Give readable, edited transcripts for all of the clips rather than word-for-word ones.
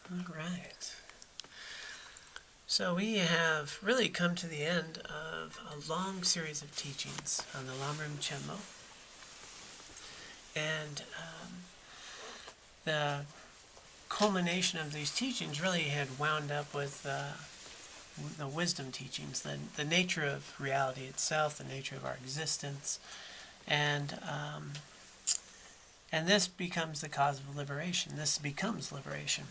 All right. So we have really come to the end of a long series of teachings on the Lamrim Chenmo. And the culmination of these teachings really had wound up with the wisdom teachings, the nature of reality itself, the nature of our existence, and this becomes the cause of liberation. This becomes liberation.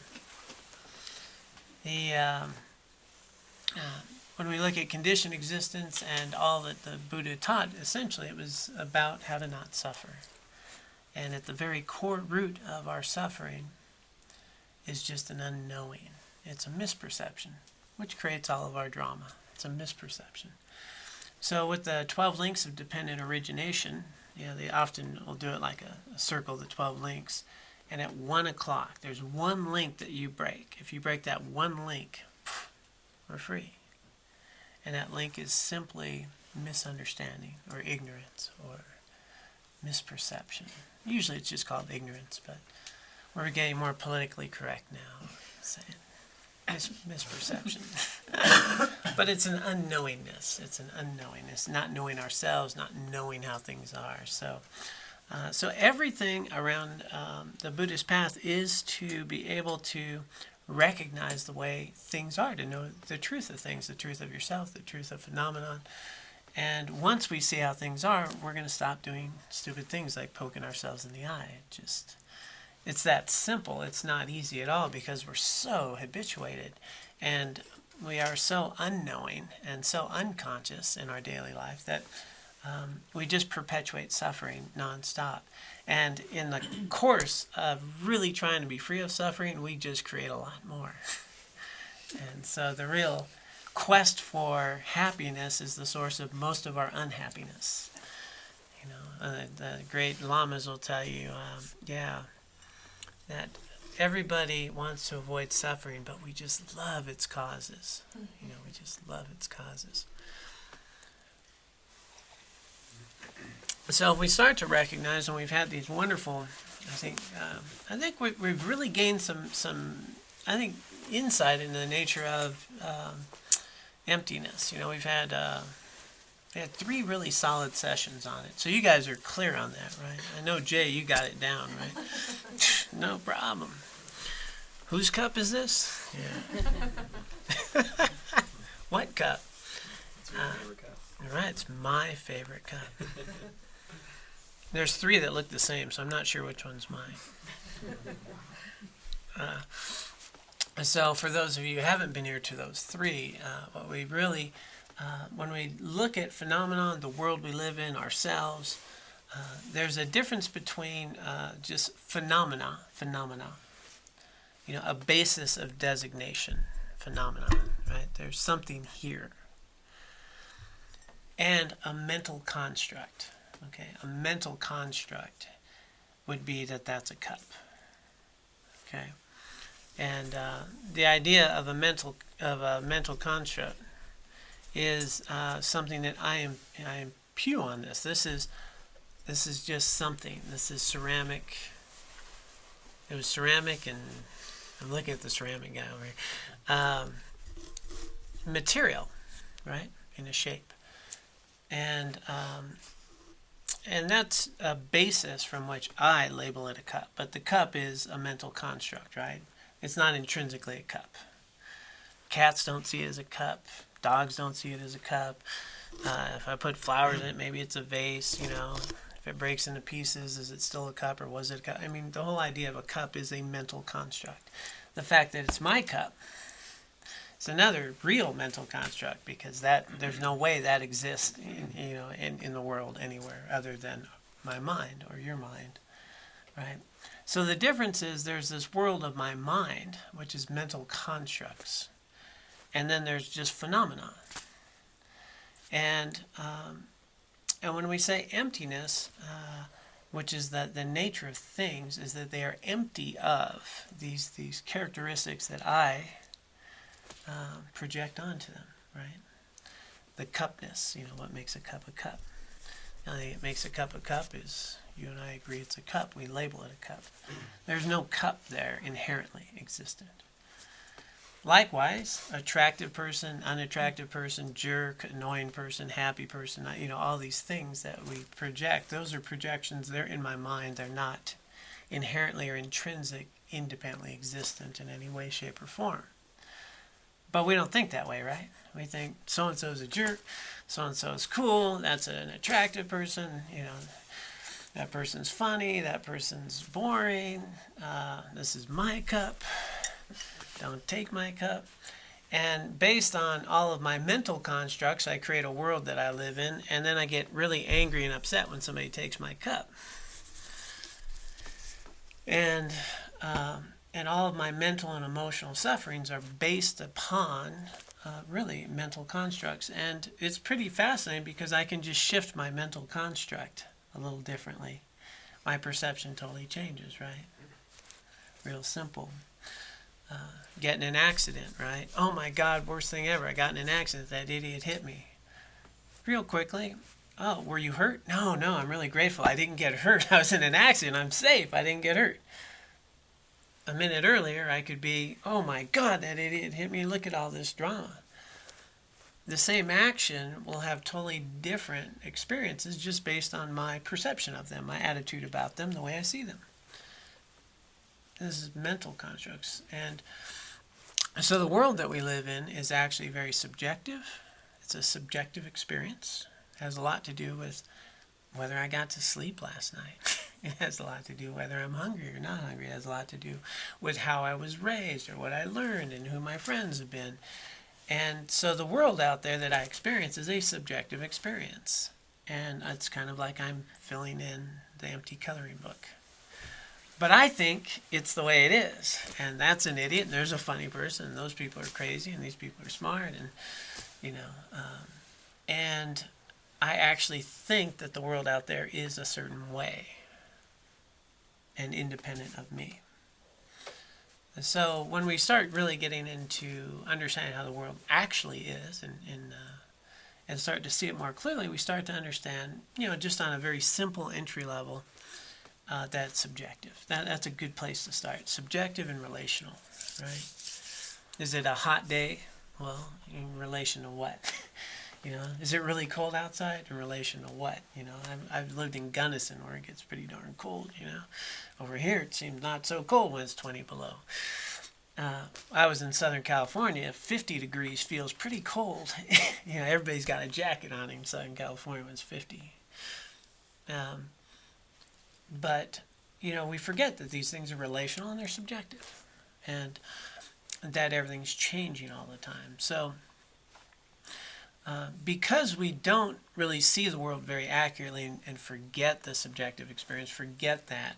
When we look at conditioned existence and all that the Buddha taught, essentially it was about how to not suffer. And at the very core root of our suffering is just an unknowing. It's a misperception, which creates all of our drama. It's a misperception. So with the 12 links of dependent origination, they often will do it like a circle, the 12 links. And at 1 o'clock, there's one link that you break. If you break that one link, we're free. And that link is simply misunderstanding or ignorance or misperception. Usually it's just called ignorance, but we're getting more politically correct now, saying misperception. But it's an unknowingness. It's an unknowingness, not knowing ourselves, not knowing how things are. So everything around the Buddhist path is to be able to recognize the way things are, to know the truth of things, the truth of yourself, the truth of phenomenon. And once we see how things are, we're going to stop doing stupid things like poking ourselves in the eye. It's that simple. It's not easy at all because we're so habituated and we are so unknowing and so unconscious in our daily life that we just perpetuate suffering nonstop. And in the course of really trying to be free of suffering, we just create a lot more. And so the real quest for happiness is the source of most of our unhappiness. The great lamas will tell you, that everybody wants to avoid suffering, but we just love its causes. We just love its causes. So if we start to recognize, and we've had these wonderful, I think we've really gained some insight into the nature of emptiness. We've had 3 really solid sessions on it. So you guys are clear on that, right? I know, Jay, you got it down, right? No problem. Whose cup is this? Yeah. What cup? It's your favorite cup. All right, it's my favorite cup. There's 3 that look the same, so I'm not sure which one's mine. So for those of you who haven't been here to those 3, what we really, when we look at phenomenon, the world we live in, ourselves, there's a difference between just phenomena, a basis of designation, phenomenon, right? There's something here. And a mental construct. Okay, a mental construct would be that that's a cup. Okay, and the idea of a mental construct is something that I impute on this. This is just something. This is ceramic. It was ceramic, and I'm looking at the ceramic guy over here. Material, right, in a shape, and that's a basis from which I label it a cup. But the cup is a mental construct, right? It's not intrinsically a cup. Cats don't see it as a cup. Dogs don't see it as a cup. If I put flowers in it, maybe it's a vase, If it breaks into pieces, is it still a cup or was it a cup? I mean, the whole idea of a cup is a mental construct. The fact that it's my cup is another real mental construct, because there's no way that exists in the world anywhere other than my mind or your mind, right? So the difference is there's this world of my mind, which is mental constructs, and then there's just phenomena. And when we say emptiness, which is that the nature of things is that they are empty of these characteristics that I project onto them, right? The cupness, what makes a cup a cup. The only thing that makes a cup is you and I agree it's a cup. We label it a cup. There's no cup there inherently existent. Likewise, attractive person, unattractive person, jerk, annoying person, happy person, all these things that we project, those are projections. They're in my mind. They're not inherently or intrinsic, independently existent in any way, shape, or form. But we don't think that way, right? We think so-and-so is a jerk, so-and-so is cool, that's an attractive person, that person's funny, that person's boring, this is my cup, don't take my cup. And based on all of my mental constructs, I create a world that I live in, and then I get really angry and upset when somebody takes my cup. And all of my mental and emotional sufferings are based upon really mental constructs. And it's pretty fascinating because I can just shift my mental construct a little differently. My perception totally changes, right? Real simple. Get in an accident, right? Oh my God, worst thing ever. I got in an accident. That idiot hit me. Real quickly. Oh, were you hurt? No, I'm really grateful. I didn't get hurt. I was in an accident. I'm safe. I didn't get hurt. A minute earlier, I could be, oh my God, that idiot hit me. Look at all this drama. The same action will have totally different experiences just based on my perception of them, my attitude about them, the way I see them. This is mental constructs. And so the world that we live in is actually very subjective. It's a subjective experience. It has a lot to do with whether I got to sleep last night. It has a lot to do whether I'm hungry or not hungry. It has a lot to do with how I was raised or what I learned and who my friends have been. And so the world out there that I experience is a subjective experience. And it's kind of like I'm filling in the empty coloring book. But I think it's the way it is. And that's an idiot, and there's a funny person, and those people are crazy, and these people are smart, and, and I actually think that the world out there is a certain way and independent of me. And so when we start really getting into understanding how the world actually is and start to see it more clearly, we start to understand, just on a very simple entry level, that's subjective. That's a good place to start. Subjective and relational, right? Is it a hot day? Well, in relation to what? Is it really cold outside? In relation to what? I've lived in Gunnison where it gets pretty darn cold, Over here it seems not so cold when it's 20 below. I was in Southern California. 50 degrees feels pretty cold. Everybody's got a jacket on in Southern California when it's 50. But, we forget that these things are relational and they're subjective. And that everything's changing all the time. So, because we don't really see the world very accurately and forget the subjective experience, forget that,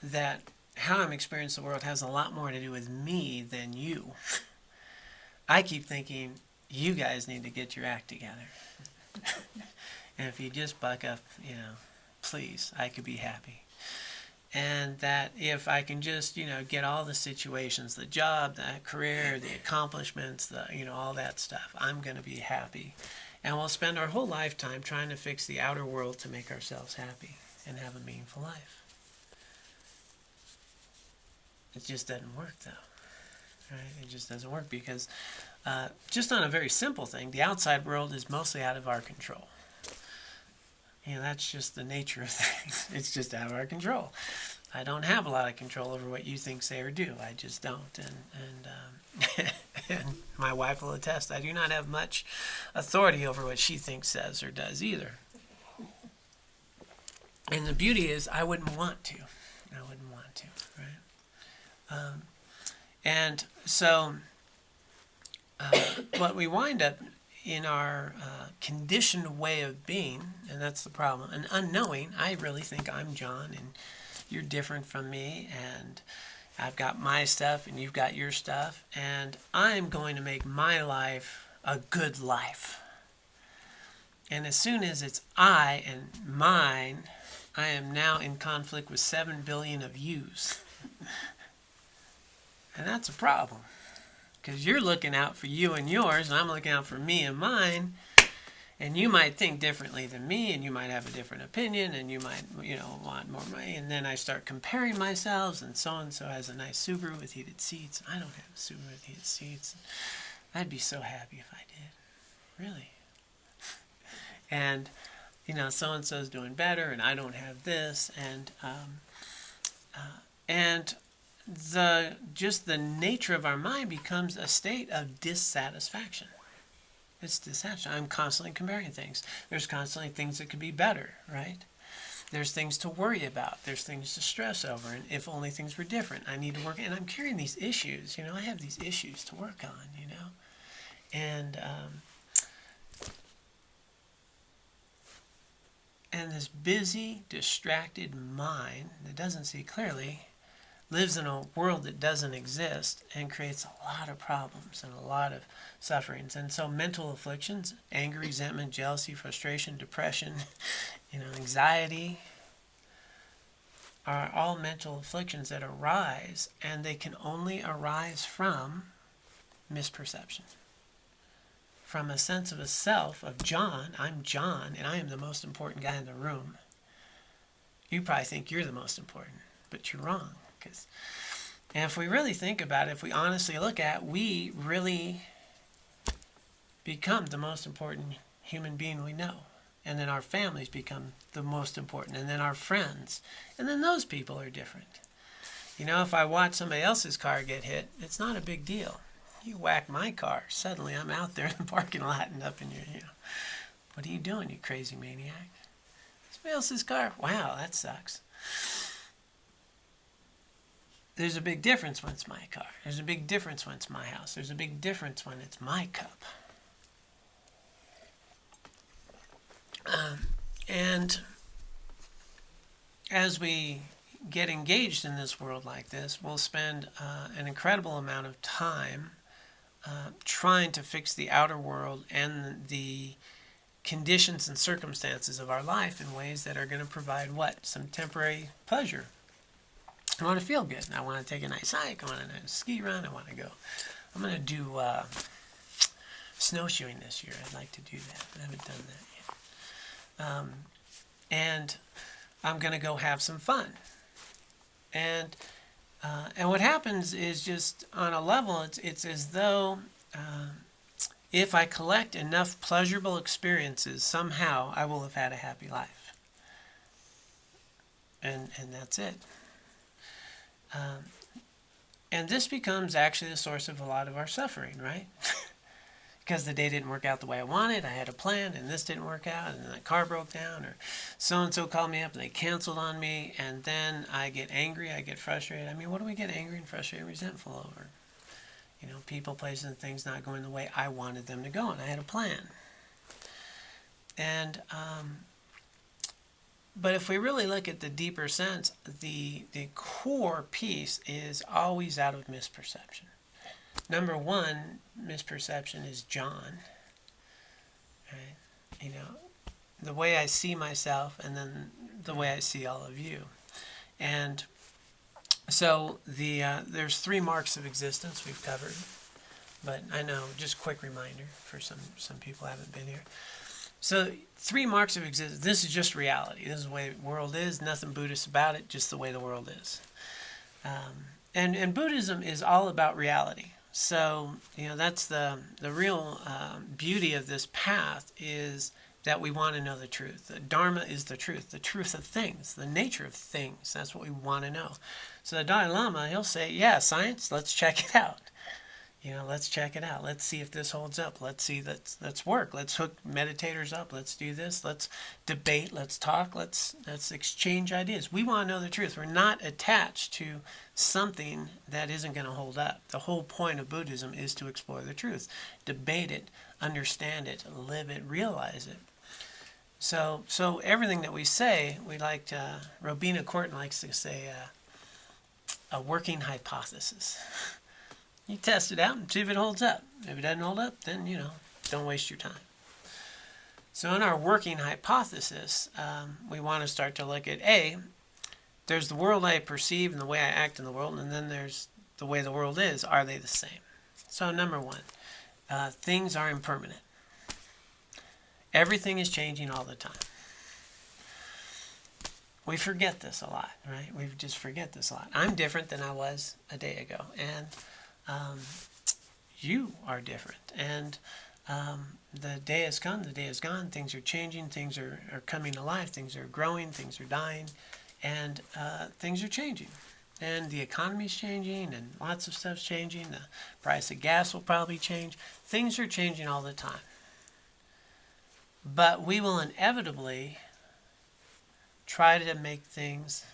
that how I'm experiencing the world has a lot more to do with me than you. I keep thinking, you guys need to get your act together. And if you just buck up, please, I could be happy. And that if I can just, get all the situations, the job, the career, the accomplishments, all that stuff, I'm going to be happy. And we'll spend our whole lifetime trying to fix the outer world to make ourselves happy and have a meaningful life. It just doesn't work, though. Right? It just doesn't work because just on a very simple thing, the outside world is mostly out of our control. That's just the nature of things. It's just out of our control. I don't have a lot of control over what you think, say, or do. I just don't. And my wife will attest, I do not have much authority over what she thinks, says, or does either. And the beauty is, I wouldn't want to. Right? And so what we wind up in our conditioned way of being, and that's the problem, an unknowing, I really think I'm John, and you're different from me, and I've got my stuff, and you've got your stuff, and I'm going to make my life a good life. And as soon as it's I and mine, I am now in conflict with 7 billion of yous. And that's a problem. Because you're looking out for you and yours, and I'm looking out for me and mine. And you might think differently than me, and you might have a different opinion, and you might, want more money. And then I start comparing myself, and so has a nice Subaru with heated seats. I don't have a Subaru with heated seats. I'd be so happy if I did. Really. And, so-and-so's doing better, and I don't have this. And the nature of our mind becomes a state of dissatisfaction. It's dissatisfaction. I'm constantly comparing things. There's constantly things that could be better, right? There's things to worry about. There's things to stress over. And if only things were different, I need to work. And I'm carrying these issues. I have these issues to work on, And this busy, distracted mind that doesn't see clearly lives in a world that doesn't exist and creates a lot of problems and a lot of sufferings. And so mental afflictions, anger, resentment, jealousy, frustration, depression, anxiety, are all mental afflictions that arise, and they can only arise from misperception. From a sense of a self, of John, I'm John, and I am the most important guy in the room. You probably think you're the most important, but you're wrong. And if we really think about it, if we honestly look at it, we really become the most important human being we know. And then our families become the most important, and then our friends. And then those people are different. If I watch somebody else's car get hit, it's not a big deal. You whack my car, suddenly I'm out there in the parking lot and up in your, what are you doing, you crazy maniac? Somebody else's car? Wow, that sucks. There's a big difference when it's my car. There's a big difference when it's my house. There's a big difference when it's my cup. And as we get engaged in this world like this, we'll spend an incredible amount of time trying to fix the outer world and the conditions and circumstances of our life in ways that are going to provide what? Some temporary pleasure. I want to feel good. I want to take a nice hike. I want to ski run. I'm going to do snowshoeing this year. I'd like to do that. I haven't done that yet. And I'm going to go have some fun. And what happens is, just on a level, it's as though if I collect enough pleasurable experiences, somehow I will have had a happy life. And that's it. And this becomes actually the source of a lot of our suffering, right? Because the day didn't work out the way I wanted. I had a plan, and this didn't work out, and then the car broke down, or so-and-so called me up, and they canceled on me, and then I get angry, I get frustrated. I mean, what do we get angry and frustrated and resentful over? People, places, and things not going the way I wanted them to go, and I had a plan. And but if we really look at the deeper sense, the core piece is always out of misperception. Number one misperception is John. Right? The way I see myself, and then the way I see all of you. And so there's 3 marks of existence we've covered. But I know, just quick reminder for some people who haven't been here. So 3 marks of existence. This is just reality. This is the way the world is. Nothing Buddhist about it. Just the way the world is. And Buddhism is all about reality. So that's the real beauty of this path, is that we want to know the truth. The Dharma is the truth of things, the nature of things. That's what we want to know. So the Dalai Lama, he'll say, yeah, science, let's check it out. Let's check it out. Let's see if this holds up. Let's work. Let's hook meditators up. Let's do this. Let's debate. Let's talk. Let's exchange ideas. We want to know the truth. We're not attached to something that isn't going to hold up. The whole point of Buddhism is to explore the truth, debate it, understand it, live it, realize it. So everything that we say, Robina Courtin likes to say, a working hypothesis. You test it out and see if it holds up. If it doesn't hold up, then, don't waste your time. So in our working hypothesis, we want to start to look at, there's the world I perceive and the way I act in the world, and then there's the way the world is. Are they the same? So number 1, things are impermanent. Everything is changing all the time. We forget this a lot, right? We just forget this a lot. I'm different than I was a day ago, and you are different. And the day has come, the day is gone. Things are changing, things are coming to life, things are growing, things are dying, and things are changing. And the economy's changing, and lots of stuff's changing. The price of gas will probably change. Things are changing all the time. But we will inevitably try to make things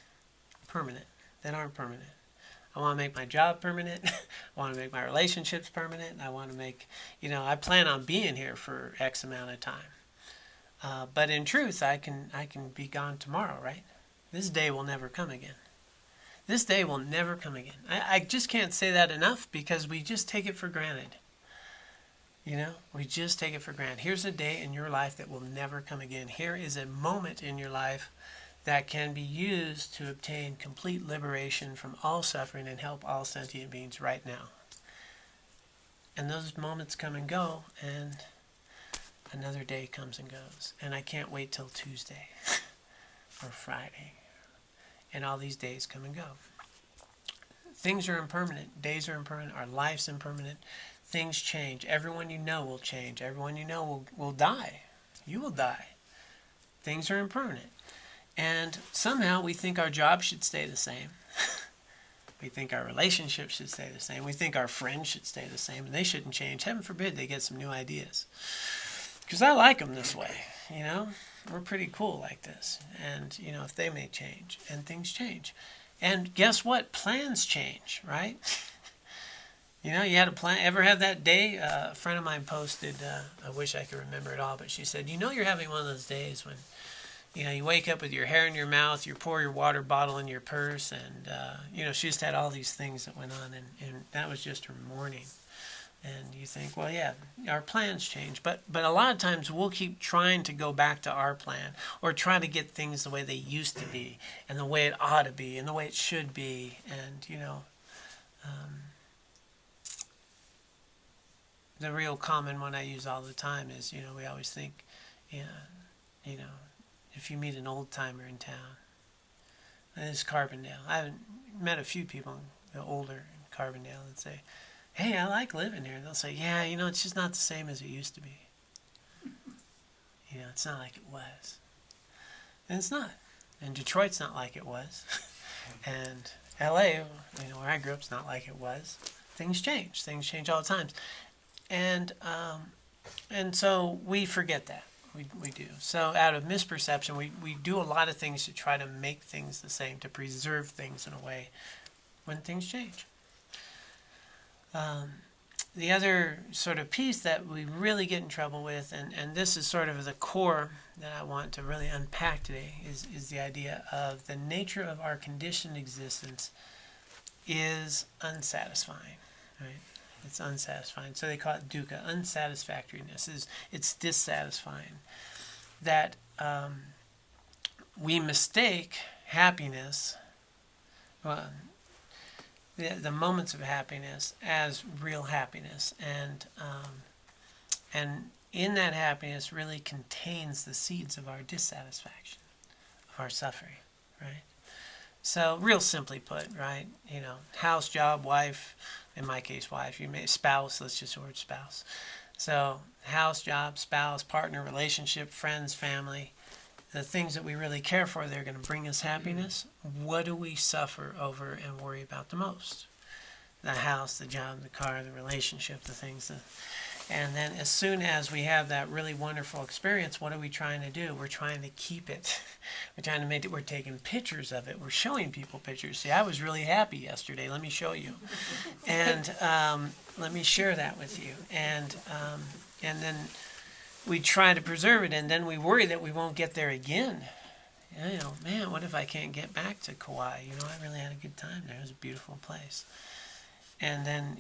permanent that aren't permanent. I want to make my job permanent. I want to make my relationships permanent. I want to make, I plan on being here for X amount of time. But in truth, I can be gone tomorrow, right? This day will never come again. This day will never come again. I just can't say that enough because we just take it for granted. We just take it for granted. Here's a day in your life that will never come again. Here is a moment in your life that can be used to obtain complete liberation from all suffering and help all sentient beings right now. And those moments come and go, and another day comes and goes. And I can't wait till Tuesday or Friday. And all these days come and go. Things are impermanent. Days are impermanent. Our life's impermanent. Things change. Everyone you know will change. Everyone you know will die. You will die. Things are impermanent. And somehow we think our job should stay the same. We think our relationships should stay the same. We think our friends should stay the same, and they shouldn't change. Heaven forbid they get some new ideas. Because I like them this way, We're pretty cool like this. And, if they may change, and things change. And guess what? Plans change, right? You had a plan. Ever have that day? A friend of mine posted, I wish I could remember it all, but she said, you're having one of those days when, you wake up with your hair in your mouth, you pour your water bottle in your purse, and, she just had all these things that went on, and that was just her morning. And you think, well, yeah, our plans change. But a lot of times we'll keep trying to go back to our plan or try to get things the way they used to be and the way it ought to be and the way it should be. And, the real common one I use all the time is, we always think, if you meet an old-timer in town, and it's Carbondale. I haven't met a few people older in Carbondale that say, hey, I like living here. They'll say, yeah, it's just not the same as it used to be. It's not like it was. And it's not. And Detroit's not like it was. And L.A., where I grew up, is not like it was. Things change. Things change all the time. And so we forget that. We do. So out of misperception, we do a lot of things to try to make things the same, to preserve things in a way when things change. The other sort of piece that we really get in trouble with, and this is sort of the core that I want to really unpack today, is the idea of the nature of our conditioned existence is unsatisfying, right? It's unsatisfying. So they call it dukkha, unsatisfactoriness. It's dissatisfying. That we mistake happiness, well, the moments of happiness as real happiness, and in that happiness really contains the seeds of our dissatisfaction, of our suffering, right? So real simply put, right, house, job, wife, in my case wife, you may spouse, let's just word spouse. So house, job, spouse, partner, relationship, friends, family, the things that we really care for, they're going to bring us happiness. What do we suffer over and worry about the most? The house, the job, the car, the relationship, the things that... And then as soon as we have that really wonderful experience, what are we trying to do? We're trying to keep it. We're trying to make it. We're taking pictures of it. We're showing people pictures. See, I was really happy yesterday. Let me show you. And let me share that with you. And then we try to preserve it, and then we worry that we won't get there again. Man, what if I can't get back to Kauai? I really had a good time there. It was a beautiful place. And then,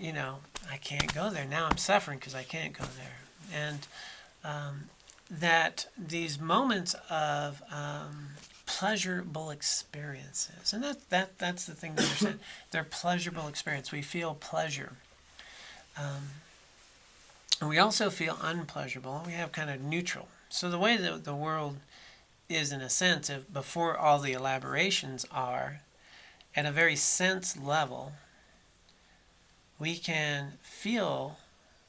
I can't go there. Now I'm suffering because I can't go there. And that these moments of pleasurable experiences, and that's the thing to understand. They're pleasurable experience. We feel pleasure. And we also feel unpleasurable. We have kind of neutral. So the way that the world is, in a sense, of before all the elaborations are, at a very sense level, we can feel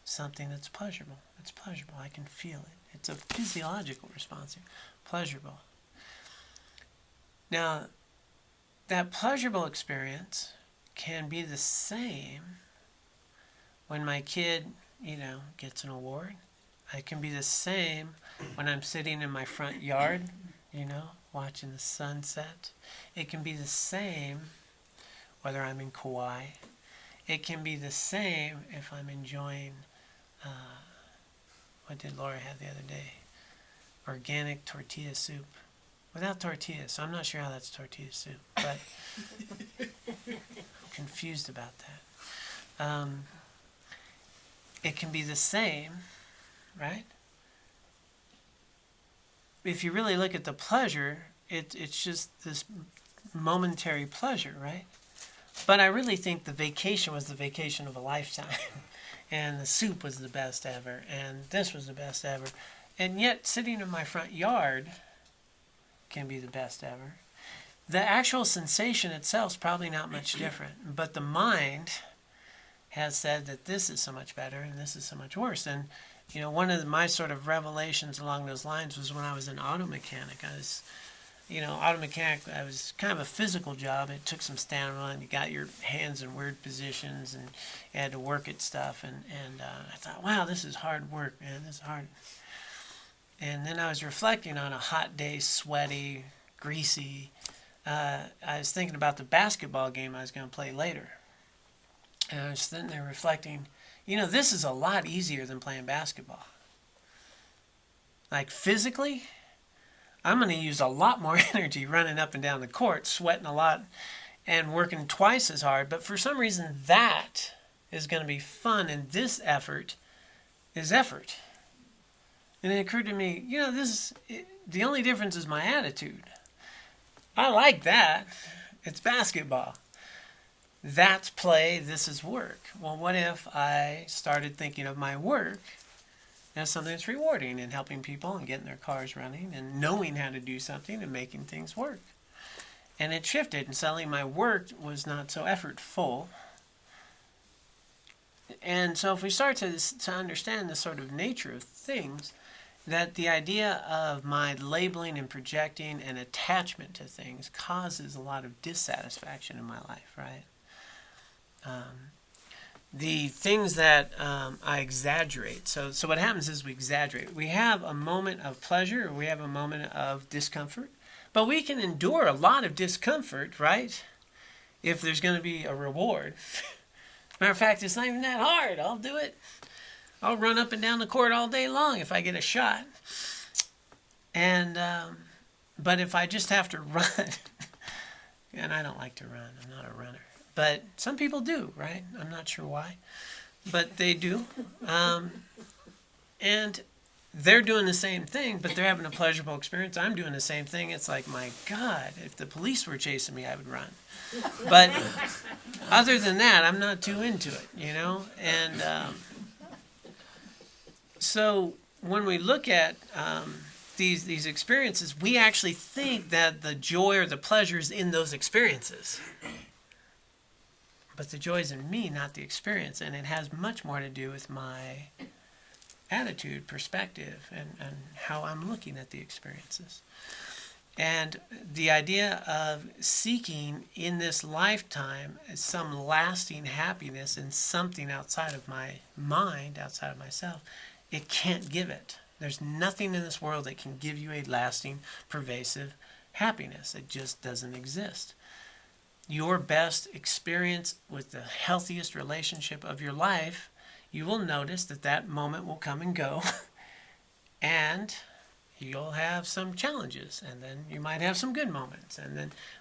something that's pleasurable. It's pleasurable. I can feel it. It's a physiological response. Pleasurable. Now, that pleasurable experience can be the same when my kid, gets an award. It can be the same when I'm sitting in my front yard, watching the sunset. It can be the same whether I'm in Kauai. It can be the same if I'm enjoying, what did Laura have the other day? Organic tortilla soup. Without tortillas, so I'm not sure how that's tortilla soup, but I'm confused about that. It can be the same, right? If you really look at the pleasure, it's just this momentary pleasure, right? But I really think the vacation was the vacation of a lifetime. And the soup was the best ever, and this was the best ever. And yet, sitting in my front yard can be the best ever. The actual sensation itself is probably not much different, but the mind has said that this is so much better and this is so much worse. And one of my sort of revelations along those lines was when I was an auto mechanic. I was kind of a physical job. It took some stamina, and you got your hands in weird positions, and you had to work at stuff. And I thought, wow, this is hard work, man. This is hard. And then I was reflecting on a hot day, sweaty, greasy. I was thinking about the basketball game I was going to play later. And I was sitting there reflecting, this is a lot easier than playing basketball. Like physically, I'm going to use a lot more energy running up and down the court, sweating a lot, and working twice as hard. But for some reason, that is going to be fun, and this effort is effort. And it occurred to me, the only difference is my attitude. I like that. It's basketball. That's play, this is work. Well, what if I started thinking of my work as something that's rewarding and helping people and getting their cars running and knowing how to do something and making things work? And it shifted, and suddenly my work was not so effortful. And so if we start to understand the sort of nature of things, that the idea of my labeling and projecting and attachment to things causes a lot of dissatisfaction in my life, right? The things that I exaggerate. So what happens is we exaggerate. We have a moment of pleasure, or we have a moment of discomfort, but we can endure a lot of discomfort, right? If there's going to be a reward. Matter of fact, it's not even that hard. I'll do it. I'll run up and down the court all day long if I get a shot. And but if I just have to run, and I don't like to run. I'm not a runner. But some people do, right? I'm not sure why, but they do. And they're doing the same thing, but they're having a pleasurable experience. I'm doing the same thing. It's like, my God, if the police were chasing me, I would run. But other than that, I'm not too into it, And so when we look at these experiences, we actually think that the joy or the pleasure is in those experiences. But the joy is in me, not the experience. And it has much more to do with my attitude, perspective, and how I'm looking at the experiences. And the idea of seeking in this lifetime some lasting happiness in something outside of my mind, outside of myself, it can't give it. There's nothing in this world that can give you a lasting, pervasive happiness. It just doesn't exist. Your best experience with the healthiest relationship of your life, you will notice that moment will come and go, and you'll have some challenges, and then you might have some good moments,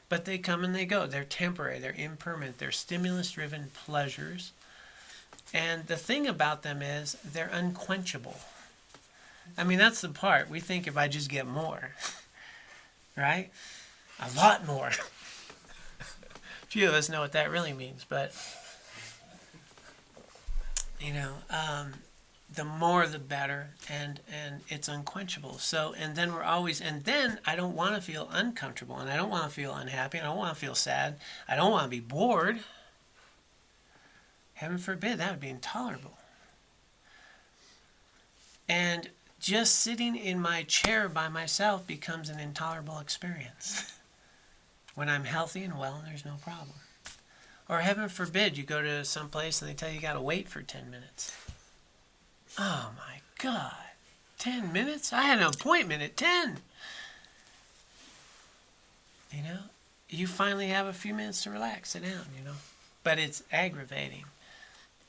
but they come and they go. They're temporary, they're impermanent, they're stimulus-driven pleasures, and the thing about them is they're unquenchable. I mean, that's the part. We think if I just get more, right? A lot more. Few of us know what that really means, but the more the better, and it's unquenchable. So, and then I don't want to feel uncomfortable, and I don't want to feel unhappy, and I don't want to feel sad. I don't want to be bored. Heaven forbid, that would be intolerable. And just sitting in my chair by myself becomes an intolerable experience when I'm healthy and well and there's no problem. Or heaven forbid, you go to some place and they tell you got to wait for 10 minutes. Oh my God, 10 minutes? I had an appointment at 10. You know, you finally have a few minutes to relax, sit down, you know. But it's aggravating.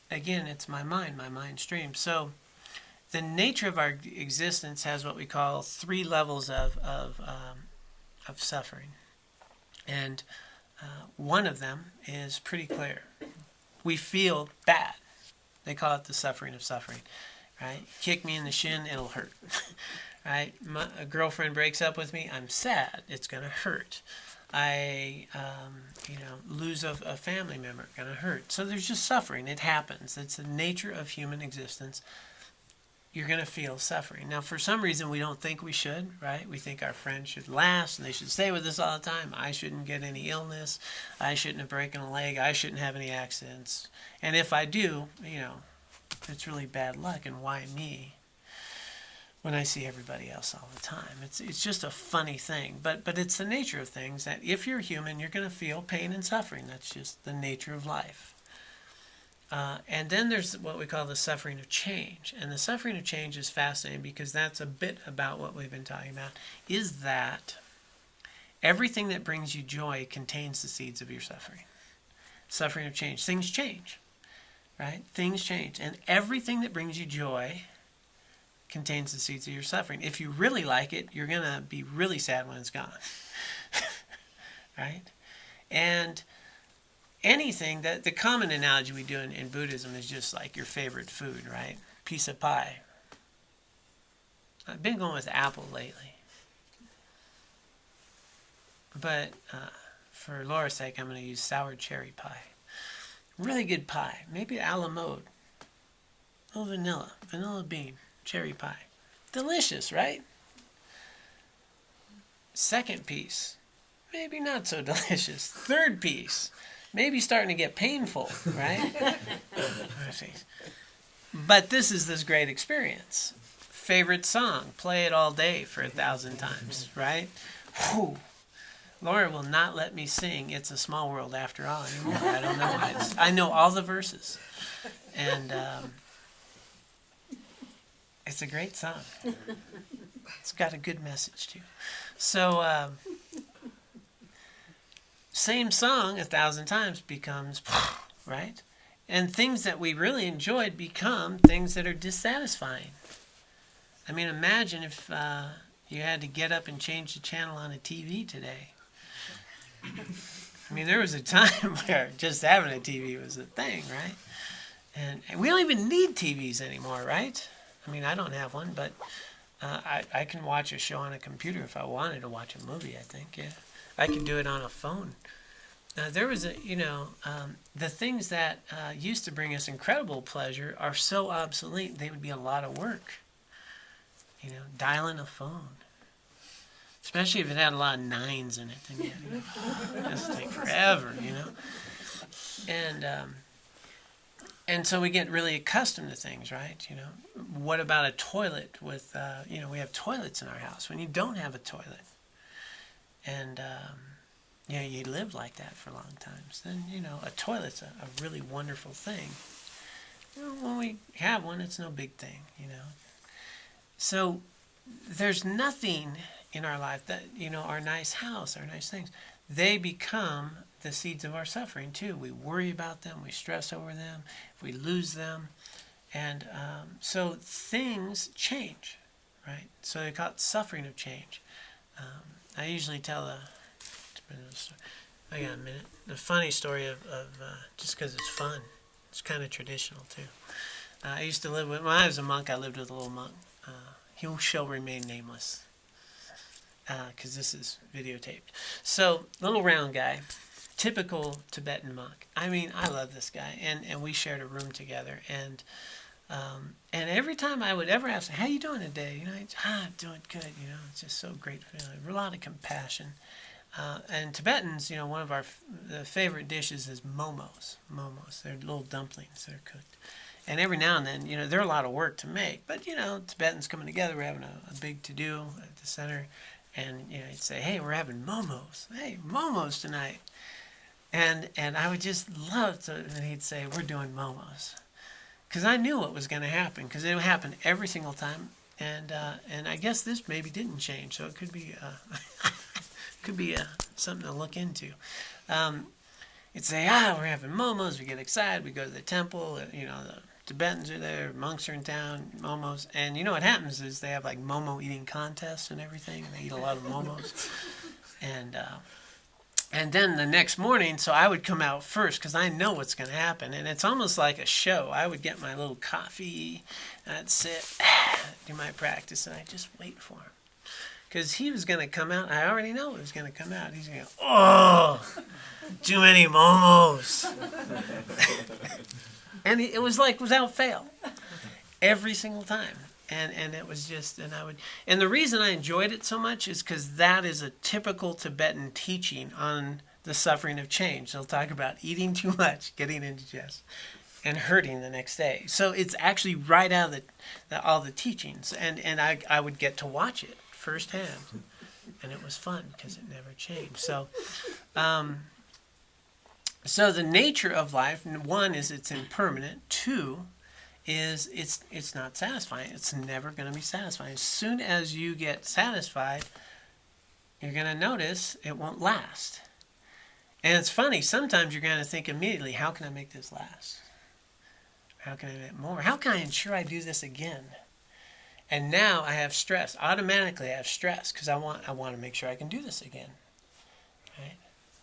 Again, it's my mind stream. So the nature of our existence has what we call 3 levels of suffering. And one of them is pretty clear. We feel bad. They call it the suffering of suffering, right? Kick me in the shin, it'll hurt, right? A girlfriend breaks up with me, I'm sad, it's going to hurt. I, lose a family member, going to hurt. So there's just suffering. It happens. It's the nature of human existence. You're going to feel suffering. Now, for some reason, we don't think we should, right? We think our friends should last and they should stay with us all the time. I shouldn't get any illness. I shouldn't have broken a leg. I shouldn't have any accidents. And if I do, it's really bad luck. And why me? When I see everybody else all the time. It's just a funny thing. But it's the nature of things that if you're human, you're going to feel pain and suffering. That's just the nature of life. And then there's what we call the suffering of change. And the suffering of change is fascinating because that's a bit about what we've been talking about, is that everything that brings you joy contains the seeds of your suffering. Suffering of change. Things change, right? Things change. And everything that brings you joy contains the seeds of your suffering. If you really like it, you're going to be really sad when it's gone. Right? And anything that the common analogy we do in Buddhism is just like your favorite food, right? Piece of pie. I've been going with apple lately. But for Laura's sake, I'm going to use sour cherry pie. Really good pie. Maybe a la mode. A little vanilla bean. Cherry pie. Delicious, right? Second piece, maybe not so delicious. Third piece, maybe starting to get painful, right? But this is this great experience. Favorite song, play it all day for 1,000 times, right? Whew. Laura will not let me sing It's a Small World After All anymore. I don't know why. I know all the verses. And it's a great song. It's got a good message too. So, same song 1,000 times becomes, right? And things that we really enjoyed become things that are dissatisfying. I mean, imagine if you had to get up and change the channel on a TV today. I mean, there was a time where just having a TV was a thing, right? And we don't even need TVs anymore, right? I mean, I don't have one, but I can watch a show on a computer if I wanted to watch a movie, I think, yeah. I can do it on a phone. There was the things that used to bring us incredible pleasure are so obsolete, they would be a lot of work. Dialing a phone. Especially if it had a lot of 9s in it. Then it just take forever, And so we get really accustomed to things, right? What about a toilet with, we have toilets in our house. When you don't have a toilet and, you live like that for long times, then, a toilet's a really wonderful thing. When we have one, it's no big thing, So there's nothing in our life that, our nice house, our nice things, they become the seeds of our suffering too. We worry about them, we stress over them, if we lose them. And so things change, right? So they call it suffering of change. I usually tell I got a minute, the funny story of just because it's fun. It's kind of traditional too. I used to live when I was a monk, I lived with a little monk. He shall remain nameless because this is videotaped. So, little round guy, typical Tibetan monk. I mean, I love this guy, and we shared a room together, and And every time I would ever ask, how you doing today? You know, I'm doing good. You know, it's just so great feeling. A lot of compassion. And Tibetans, you know, one of the favorite dishes is momos. Momos, they're little dumplings that are cooked. And every now and then, you know, they're a lot of work to make. But, you know, Tibetans coming together, we're having a big to-do at the center. And, you know, he'd say, hey, we're having momos. Hey, momos tonight. And I would just love to, and he'd say, we're doing momos. Because I knew what was going to happen, because it would happen every single time. And I guess this maybe didn't change, so it could be something to look into. It'd say, we're having momos, we get excited, we go to the temple, you know, the Tibetans are there, monks are in town, momos. And you know what happens is they have like momo eating contests and everything, and they eat a lot of momos. And then the next morning, so I would come out first because I know what's going to happen. And it's almost like a show. I would get my little coffee, and I'd sit, do my practice, and I'd just wait for him. Because he was going to come out. I already know it was going to come out. He's going to go, oh, too many momos. And it was like without fail. Every single time. And it was just, and the reason I enjoyed it so much is because that is a typical Tibetan teaching on the suffering of change. They'll talk about eating too much, getting indigestion, and hurting the next day. So it's actually right out of all the teachings. And I would get to watch it firsthand. And it was fun because it never changed. So, so the nature of life, one, is it's impermanent. Two, is it's not satisfying. It's never going to be satisfying. As soon as you get satisfied, you're going to notice it won't last. And it's funny, sometimes you're going to think immediately, how can I make this last? How can I make more? How can I ensure I do this again? And now I have stress. Automatically I have stress because I want to make sure I can do this again. Right?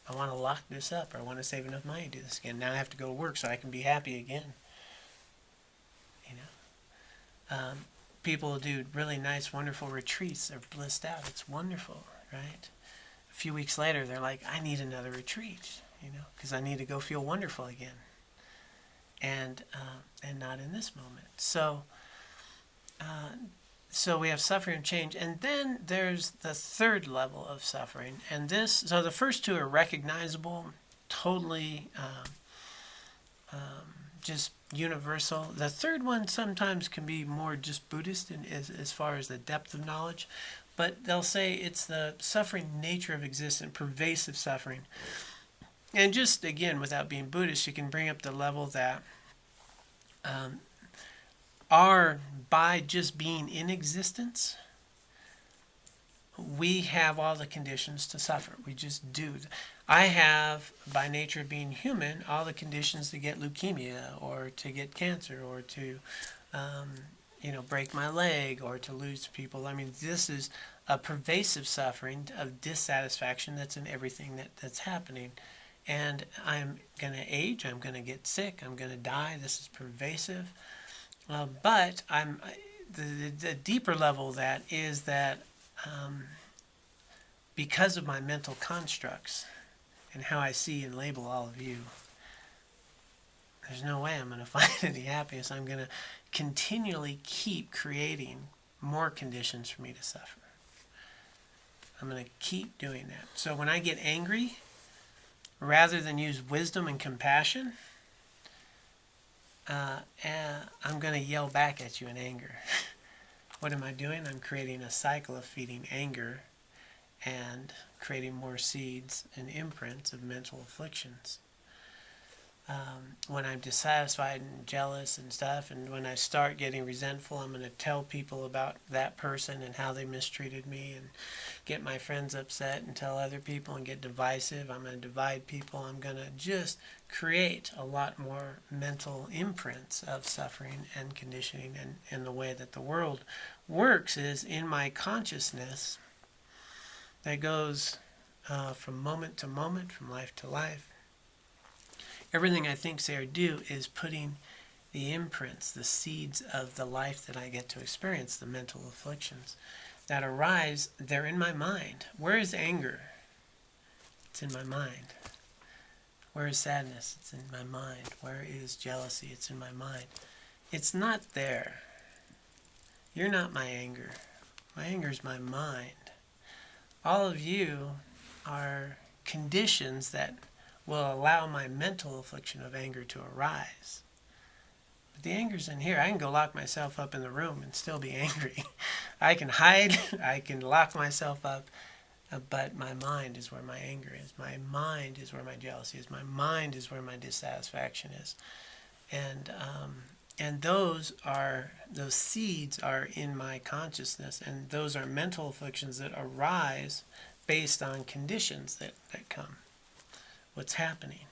I want to lock this up, or I want to save enough money to do this again. Now I have to go to work so I can be happy again. People do really nice, wonderful retreats. They're blissed out. It's wonderful, right? A few weeks later, they're like, I need another retreat, you know, because I need to go feel wonderful again. And not in this moment. So we have suffering and change. And then there's the third level of suffering. And so the first two are recognizable, totally just universal. The third one sometimes can be more just Buddhist as far as the depth of knowledge, but they'll say it's the suffering nature of existence, pervasive suffering. And just again, without being Buddhist, you can bring up the level that by just being in existence, we have all the conditions to suffer. We just do. I have, by nature of being human, all the conditions to get leukemia or to get cancer or to, break my leg or to lose people. I mean, this is a pervasive suffering of dissatisfaction that's in everything that's happening. And I'm going to age. I'm going to get sick. I'm going to die. This is pervasive. But the deeper level of that is that because of my mental constructs and how I see and label all of you, there's no way I'm going to find any happiness. I'm going to continually keep creating more conditions for me to suffer. I'm going to keep doing that. So when I get angry, rather than use wisdom and compassion, I'm going to yell back at you in anger. What am I doing? I'm creating a cycle of feeding anger and creating more seeds and imprints of mental afflictions. When I'm dissatisfied and jealous and stuff, and when I start getting resentful, I'm going to tell people about that person and how they mistreated me and get my friends upset and tell other people and get divisive. I'm going to divide people. I'm going to just create a lot more mental imprints of suffering and conditioning. And the way that the world works is in my consciousness that goes from moment to moment, from life to life. Everything I think, say, or do is putting the imprints, the seeds of the life that I get to experience, the mental afflictions that arise, they're in my mind. Where is anger? It's in my mind. Where is sadness? It's in my mind. Where is jealousy? It's in my mind. It's not there. You're not my anger. My anger is my mind. All of you are conditions that will allow my mental affliction of anger to arise. But the anger's in here. I can go lock myself up in the room and still be angry. I can hide. I can lock myself up. But my mind is where my anger is. My mind is where my jealousy is. My mind is where my dissatisfaction is. And those seeds are in my consciousness, and those are mental afflictions that arise based on conditions that come. What's happening?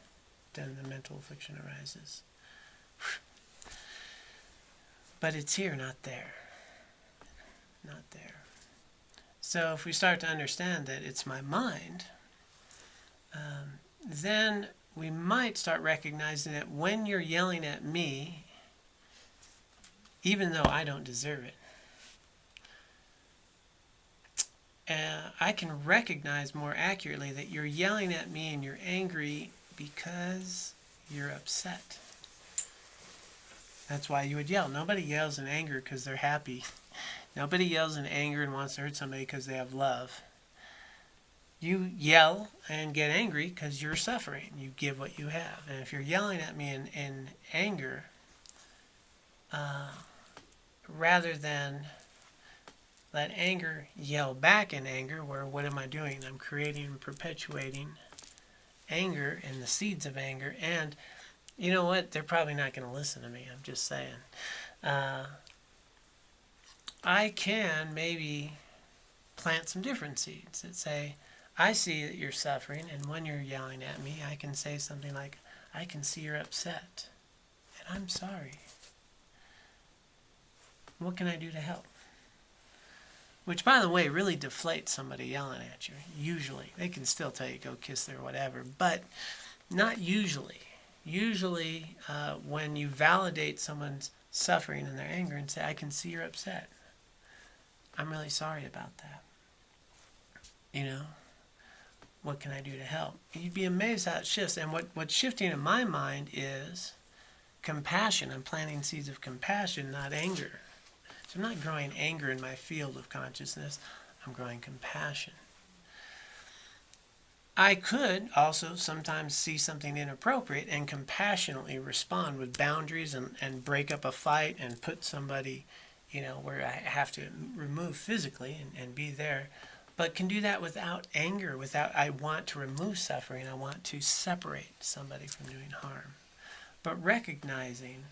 Then the mental affliction arises. But it's here, not there. Not there. So if we start to understand that it's my mind, then we might start recognizing that when you're yelling at me, even though I don't deserve it, I can recognize more accurately that you're yelling at me and you're angry because you're upset. That's why you would yell. Nobody yells in anger because they're happy. Nobody yells in anger and wants to hurt somebody because they have love. You yell and get angry because you're suffering. You give what you have. And if you're yelling at me in anger, rather than let anger yell back in anger, where what am I doing? I'm creating and perpetuating anger and the seeds of anger. And you know what? They're probably not going to listen to me. I'm just saying. I can maybe plant some different seeds that say, I see that you're suffering, and when you're yelling at me, I can say something like, I can see you're upset, and I'm sorry. What can I do to help? Which, by the way, really deflates somebody yelling at you. Usually. They can still tell you go kiss their whatever, but not usually. Usually, when you validate someone's suffering and their anger and say, I can see you're upset. I'm really sorry about that. You know? What can I do to help? You'd be amazed how it shifts. And what's shifting in my mind is compassion. I'm planting seeds of compassion, not anger. So I'm not growing anger in my field of consciousness. I'm growing compassion. I could also sometimes see something inappropriate and compassionately respond with boundaries and break up a fight and put somebody, where I have to remove physically and be there. But can do that without anger, I want to remove suffering. I want to separate somebody from doing harm. But recognizing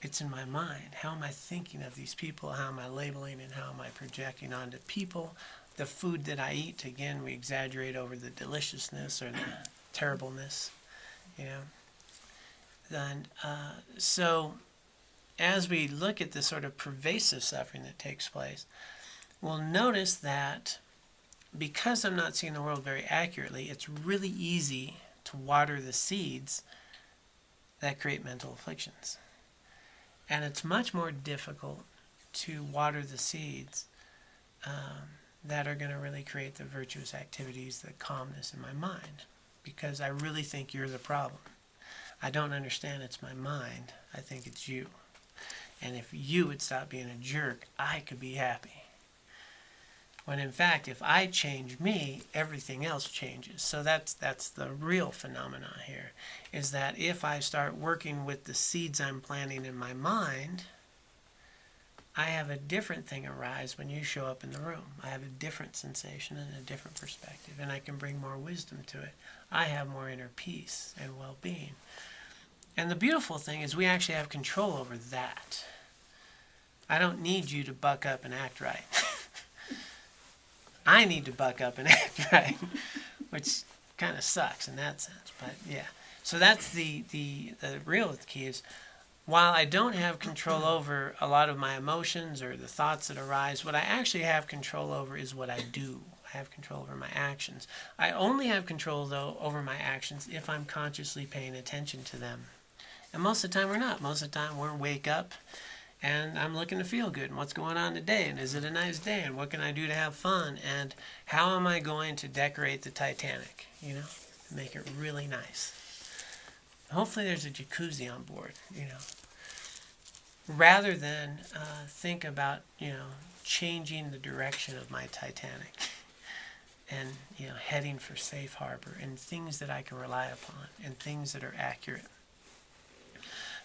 it's in my mind. How am I thinking of these people? How am I labeling and how am I projecting onto people? The food that I eat, again, we exaggerate over the deliciousness or the terribleness, And so as we look at the sort of pervasive suffering that takes place, we'll notice that because I'm not seeing the world very accurately, it's really easy to water the seeds that create mental afflictions. And it's much more difficult to water the seeds that are going to really create the virtuous activities, the calmness in my mind, because I really think you're the problem. I don't understand it's my mind. I think it's you. And if you would stop being a jerk, I could be happy. When in fact, if I change me, everything else changes. So that's the real phenomena here, is that if I start working with the seeds I'm planting in my mind, I have a different thing arise when you show up in the room. I have a different sensation and a different perspective, and I can bring more wisdom to it. I have more inner peace and well-being. And the beautiful thing is we actually have control over that. I don't need you to buck up and act right. I need to buck up and act right, which kind of sucks in that sense. But yeah, so that's the real key is, while I don't have control over a lot of my emotions or the thoughts that arise, what I actually have control over is what I do. I have control over my actions. I only have control, though, over my actions if I'm consciously paying attention to them. And most of the time we're not. Most of the time we're wake up and I'm looking to feel good. And what's going on today? And is it a nice day? And what can I do to have fun? And how am I going to decorate the Titanic? Make it really nice. Hopefully there's a jacuzzi on board, rather than think about, changing the direction of my Titanic and, heading for safe harbor and things that I can rely upon and things that are accurate.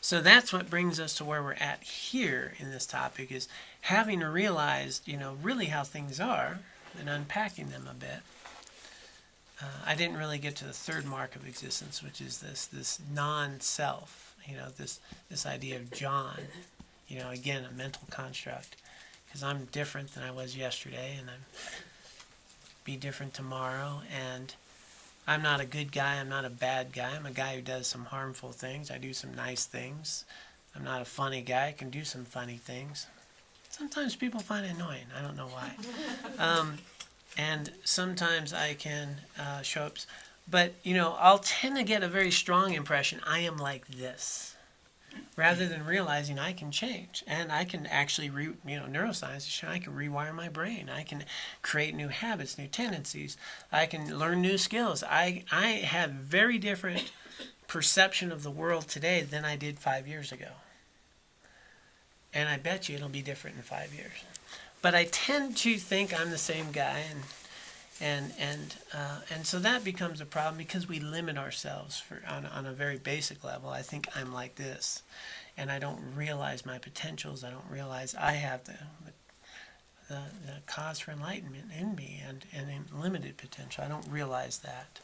So that's what brings us to where we're at here in this topic, is having realized, really how things are and unpacking them a bit. I didn't really get to the third mark of existence, which is this non-self, this idea of John, again, a mental construct, because I'm different than I was yesterday, and I'm be different tomorrow, and I'm not a good guy, I'm not a bad guy, I'm a guy who does some harmful things, I do some nice things. I'm not a funny guy, I can do some funny things. Sometimes people find it annoying, I don't know why. And sometimes I can show up, but I'll tend to get a very strong impression, I am like this, rather than realizing I can change, and I can actually, neuroscience is showing I can rewire my brain, I can create new habits, new tendencies, I can learn new skills. I have very different perception of the world today than I did 5 years ago, and I bet you it'll be different in 5 years. But I tend to think I'm the same guy, and so that becomes a problem because we limit ourselves on a very basic level. I think I'm like this, and I don't realize my potentials. I don't realize I have the cause for enlightenment in me and in limited potential. I don't realize that.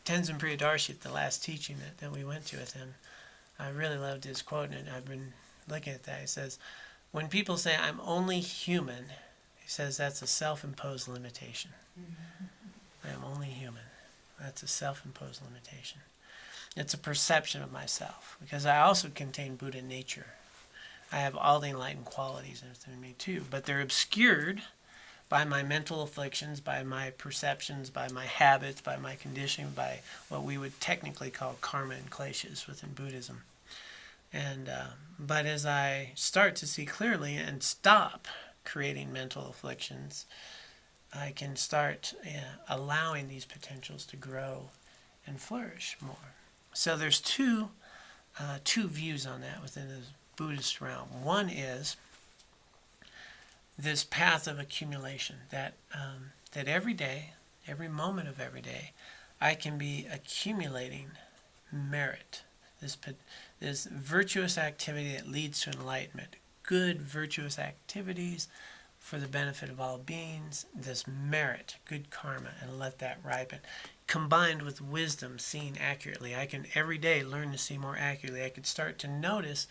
Tenzin Priyadarshi, at the last teaching that we went to with him, I really loved his quote, and I've been looking at that. He says, when people say, I'm only human, he says that's a self-imposed limitation. I am only human. That's a self-imposed limitation. It's a perception of myself, because I also contain Buddha nature. I have all the enlightened qualities in me too, but they're obscured by my mental afflictions, by my perceptions, by my habits, by my conditioning, by what we would technically call karma and kleshas within Buddhism. And but as I start to see clearly and stop creating mental afflictions, I can start allowing these potentials to grow and flourish more. So there's two views on that within the Buddhist realm. One is this path of accumulation, that every day, every moment of every day, I can be accumulating merit. This virtuous activity that leads to enlightenment, good virtuous activities for the benefit of all beings, this merit, good karma, and let that ripen. Combined with wisdom, seeing accurately, I can every day learn to see more accurately. I can start to notice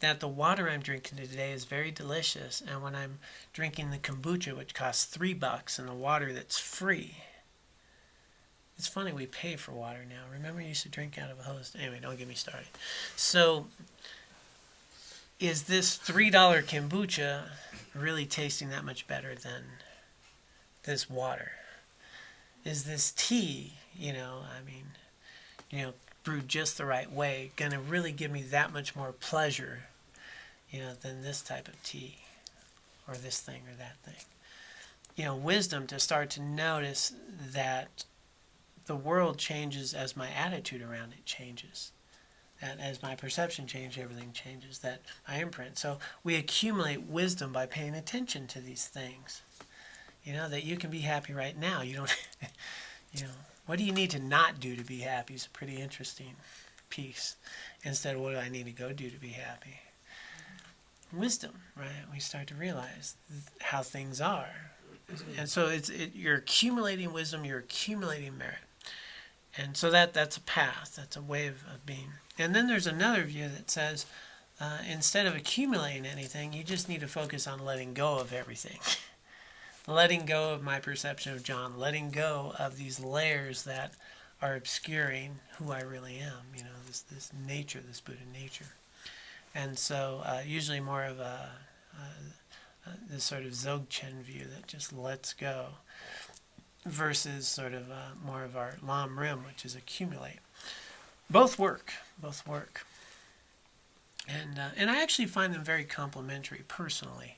that the water I'm drinking today is very delicious, and when I'm drinking the kombucha, which costs $3, and the water that's free. It's funny, we pay for water now. Remember, you used to drink out of a hose. Anyway, don't get me started. So, is this $3 kombucha really tasting that much better than this water? Is this tea, brewed just the right way, going to really give me that much more pleasure, than this type of tea or this thing or that thing? Wisdom to start to notice that the world changes as my attitude around it changes. That as my perception changes, everything changes. That my imprint. So we accumulate wisdom by paying attention to these things. That you can be happy right now. You don't, what do you need to not do to be happy is a pretty interesting piece. Instead of what do I need to go do to be happy? Wisdom, right? We start to realize how things are. And so you're accumulating wisdom, you're accumulating merit. And so that's a path, that's a way of being. And then there's another view that says, instead of accumulating anything, you just need to focus on letting go of everything. Letting go of my perception of John, letting go of these layers that are obscuring who I really am, this nature, this Buddha nature. And so usually more of this sort of Dzogchen view that just lets go, versus sort of more of our Lam Rim, which is accumulate. Both work. And I actually find them very complementary personally.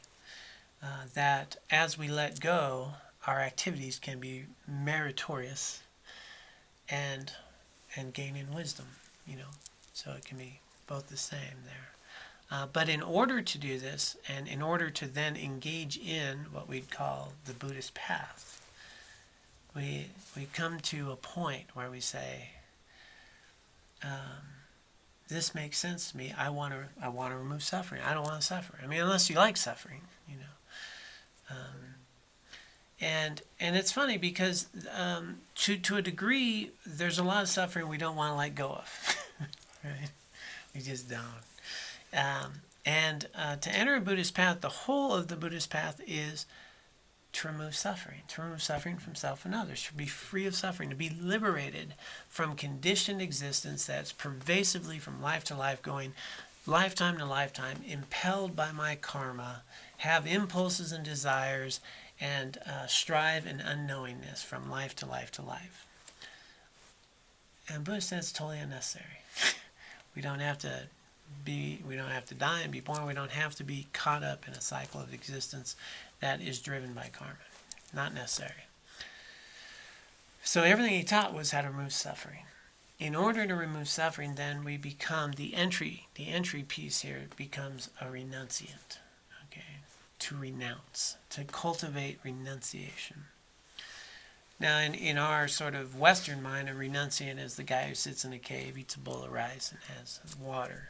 That as we let go, our activities can be meritorious and gaining wisdom, So it can be both the same there. But in order to do this, and in order to then engage in what we'd call the Buddhist path, we come to a point where we say, this makes sense to me. I want to remove suffering. I don't want to suffer. I mean, unless you like suffering, you know. And it's funny because to a degree, there's a lot of suffering we don't want to let go of, right? We just don't. To enter a Buddhist path, the whole of the Buddhist path is to remove suffering from self and others, to be free of suffering, to be liberated from conditioned existence that's pervasively from life to life, going lifetime to lifetime, impelled by my karma, have impulses and desires, and strive in unknowingness from life to life to life. And Buddha says it's totally unnecessary. We don't have to die and be born. We don't have to be caught up in a cycle of existence that is driven by karma. Not necessary. So everything he taught was how to remove suffering. In order to remove suffering, then we become the entry piece here becomes a renunciant. Okay? To renounce, to cultivate renunciation. Now, in our sort of Western mind, a renunciant is the guy who sits in a cave, eats a bowl of rice, and has water,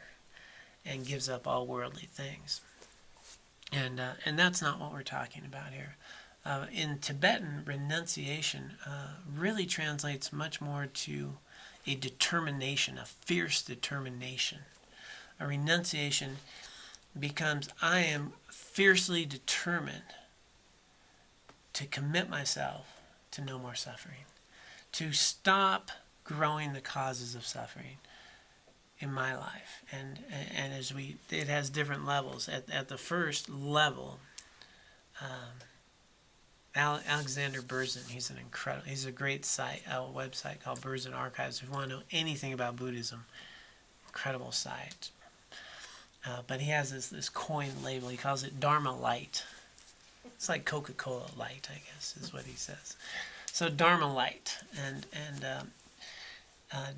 and gives up all worldly things. And that's not what we're talking about here. In Tibetan, renunciation really translates much more to a determination, a fierce determination. A renunciation becomes, I am fiercely determined to commit myself to no more suffering, to stop growing the causes of suffering in my life. And it has different levels. At the first level, Alexander Berzin, he's a great website called Berzin Archives. If you want to know anything about Buddhism, incredible site. But he has this coin label. He calls it Dharma Light. It's like Coca-Cola Light, I guess, is what he says. So Dharma Light, and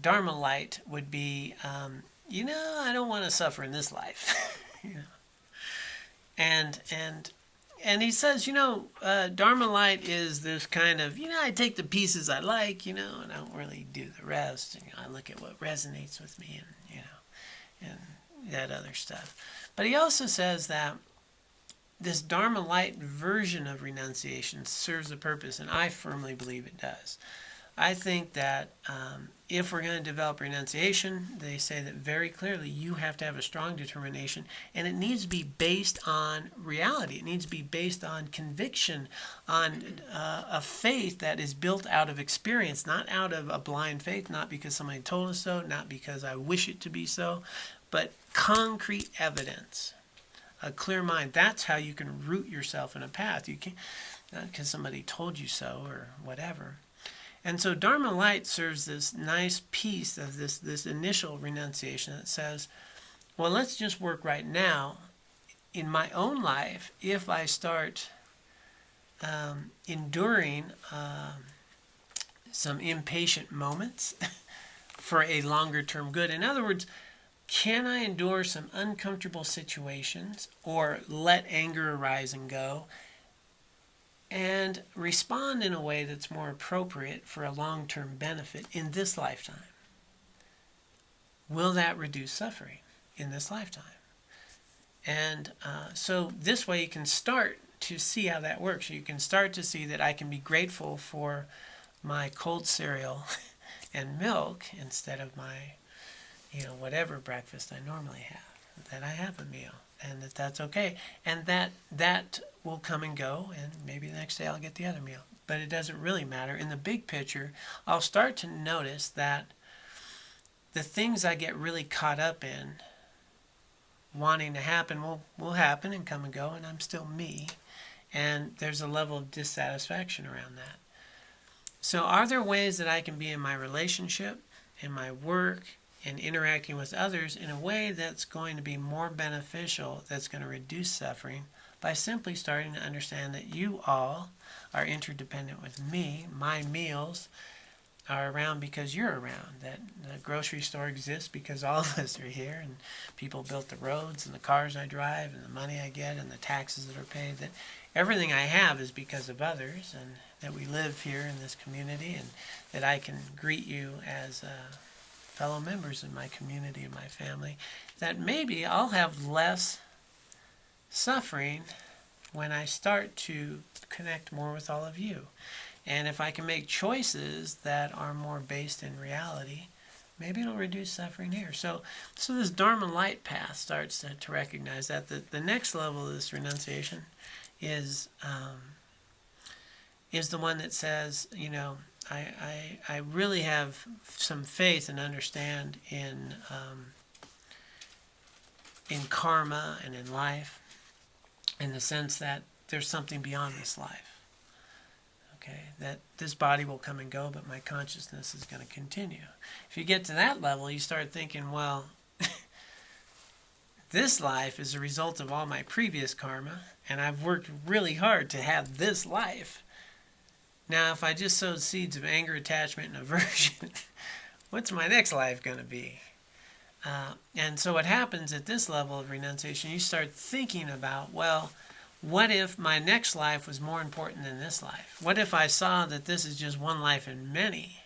Dharma Light would be, I don't want to suffer in this life, and he says, Dharma Light is this kind of, I take the pieces I like, and I don't really do the rest. And, I look at what resonates with me, and that other stuff. But he also says that this Dharma Light version of renunciation serves a purpose, and I firmly believe it does. I think that if we're going to develop renunciation, they say that very clearly you have to have a strong determination, and it needs to be based on reality. It needs to be based on conviction, on a faith that is built out of experience, not out of a blind faith, not because somebody told us so, not because I wish it to be so, but concrete evidence. A clear mind. That's how you can root yourself in a path. You can't, not because somebody told you so or whatever. And so Dharma Light serves this nice piece of this initial renunciation that says, well, let's just work right now in my own life. If I start enduring some impatient moments for a longer term good. In other words, can I endure some uncomfortable situations or let anger arise and go and respond in a way that's more appropriate for a long-term benefit in this lifetime? Will that reduce suffering in this lifetime? And so this way you can start to see how that works. You can start to see that I can be grateful for my cold cereal and milk instead of my whatever breakfast I normally have, that I have a meal, and that's okay. And that will come and go, and maybe the next day I'll get the other meal. But it doesn't really matter. In the big picture, I'll start to notice that the things I get really caught up in wanting to happen will happen and come and go, and I'm still me. And there's a level of dissatisfaction around that. So are there ways that I can be in my relationship, in my work, and interacting with others in a way that's going to be more beneficial, that's going to reduce suffering, by simply starting to understand that you all are interdependent with me, my meals, are around because you're around, that the grocery store exists because all of us are here, and people built the roads and the cars I drive and the money I get and the taxes that are paid, that everything I have is because of others, and that we live here in this community, and that I can greet you as fellow members in my community and my family, that maybe I'll have less suffering when I start to connect more with all of you. And if I can make choices that are more based in reality, maybe it'll reduce suffering here. So this Dharma light path starts to recognize that the next level of this renunciation is the one that says, I really have some faith and understand in karma and in life, in the sense that there's something beyond this life. Okay, that this body will come and go, but my consciousness is going to continue. If you get to that level, you start thinking, well, this life is a result of all my previous karma, and I've worked really hard to have this life. Now, if I just sowed seeds of anger, attachment, and aversion, what's my next life going to be? And so what happens at this level of renunciation, you start thinking about, well, what if my next life was more important than this life? What if I saw that this is just one life in many?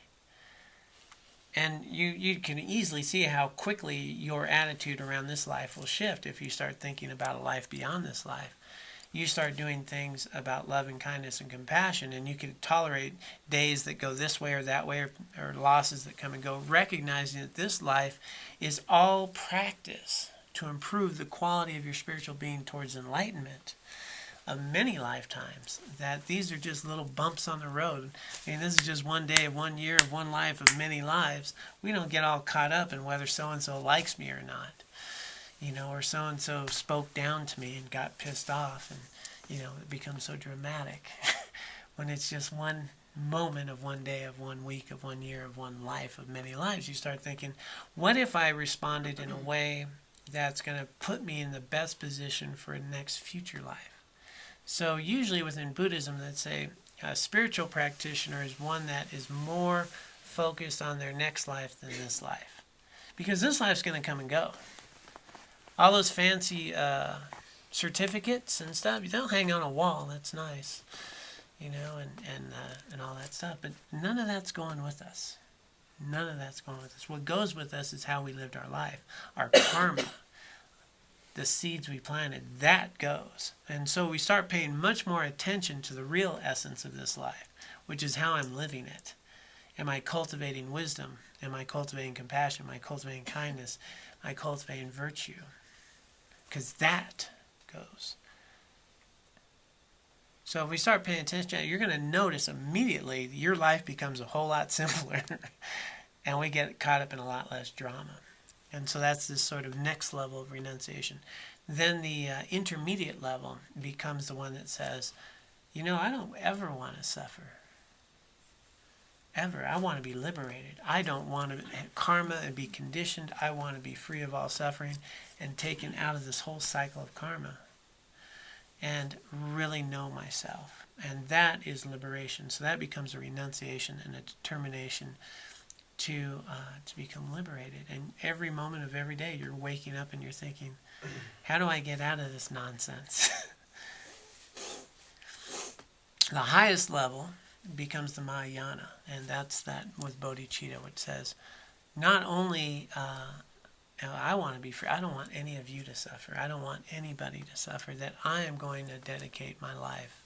And you can easily see how quickly your attitude around this life will shift if you start thinking about a life beyond this life. You start doing things about love and kindness and compassion, and you can tolerate days that go this way or that way, or losses that come and go, recognizing that this life is all practice to improve the quality of your spiritual being towards enlightenment of many lifetimes, that these are just little bumps on the road. I mean, this is just one day of 1 year of one life of many lives. We don't get all caught up in whether so-and-so likes me or not, or so-and-so spoke down to me and got pissed off, and, it becomes so dramatic when it's just one moment of 1 day, of 1 week, of 1 year, of one life, of many lives. You start thinking, what if I responded in a way that's going to put me in the best position for a next future life? So usually within Buddhism, let's say a spiritual practitioner is one that is more focused on their next life than this life. Because this life's going to come and go. All those fancy certificates and stuff, they'll hang on a wall. That's nice, and all that stuff. But none of that's going with us. None of that's going with us. What goes with us is how we lived our life, our karma. The seeds we planted, that goes. And so we start paying much more attention to the real essence of this life, which is how I'm living it. Am I cultivating wisdom? Am I cultivating compassion? Am I cultivating kindness? Am I cultivating virtue? Because that goes. So if we start paying attention, you're going to notice immediately your life becomes a whole lot simpler and we get caught up in a lot less drama. And so that's this sort of next level of renunciation. Then the intermediate level becomes the one that says, I don't ever want to suffer. Ever. I want to be liberated. I don't want to karma and be conditioned. I want to be free of all suffering and taken out of this whole cycle of karma and really know myself. And that is liberation. So that becomes a renunciation and a determination to become liberated. And every moment of every day you're waking up and you're thinking, how do I get out of this nonsense? The highest level becomes the Mahayana, and that's that with bodhicitta, which says, not only I want to be free, I don't want any of you to suffer, I don't want anybody to suffer, that I am going to dedicate my life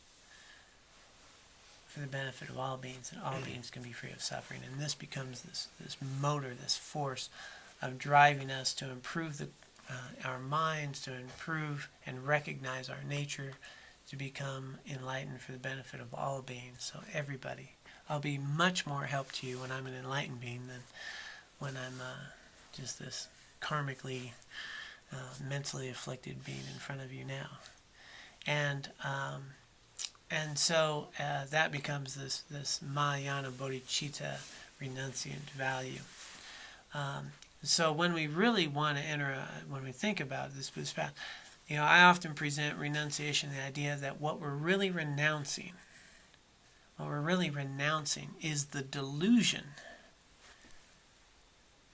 for the benefit of all beings, and all beings can be free of suffering. And this becomes this motor, this force of driving us to improve our minds, to improve and recognize our nature, to become enlightened for the benefit of all beings. So everybody. I'll be much more help to you when I'm an enlightened being than when I'm just this karmically, mentally afflicted being in front of you now. And so that becomes this Mahayana bodhicitta renunciant value. So when we really want to enter, when we think about this Buddhist path, I often present renunciation, the idea that what we're really renouncing, what we're really renouncing is the delusion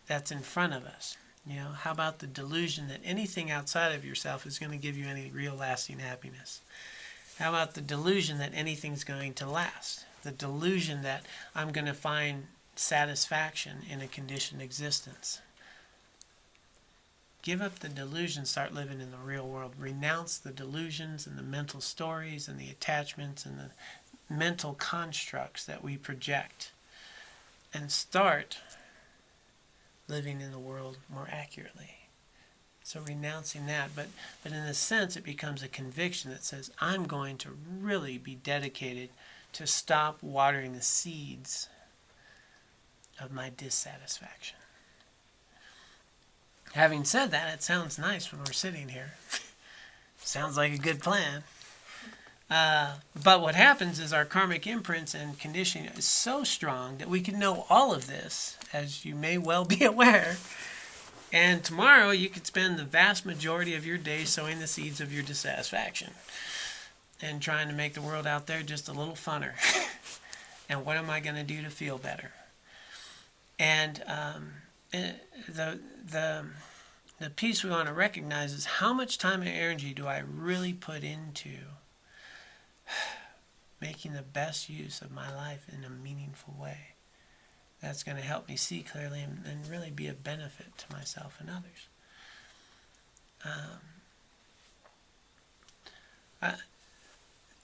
that's in front of us. You know, how about the delusion that anything outside of yourself is going to give you any real lasting happiness? How about the delusion that anything's going to last? The delusion that I'm going to find satisfaction in a conditioned existence. Give up the delusion, start living in the real world. Renounce the delusions and the mental stories and the attachments and the mental constructs that we project. And start living in the world more accurately. So renouncing that, but in a sense it becomes a conviction that says, I'm going to really be dedicated to stop watering the seeds of my dissatisfaction. Having said that, it sounds nice when we're sitting here. Sounds like a good plan. But what happens is our karmic imprints and conditioning is so strong that we can know all of this, as you may well be aware. And tomorrow you could spend the vast majority of your day sowing the seeds of your dissatisfaction and trying to make the world out there just a little funner. And what am I going to do to feel better? And the piece we want to recognize is how much time and energy do I really put into making the best use of my life in a meaningful way that's going to help me see clearly and really be a benefit to myself and others.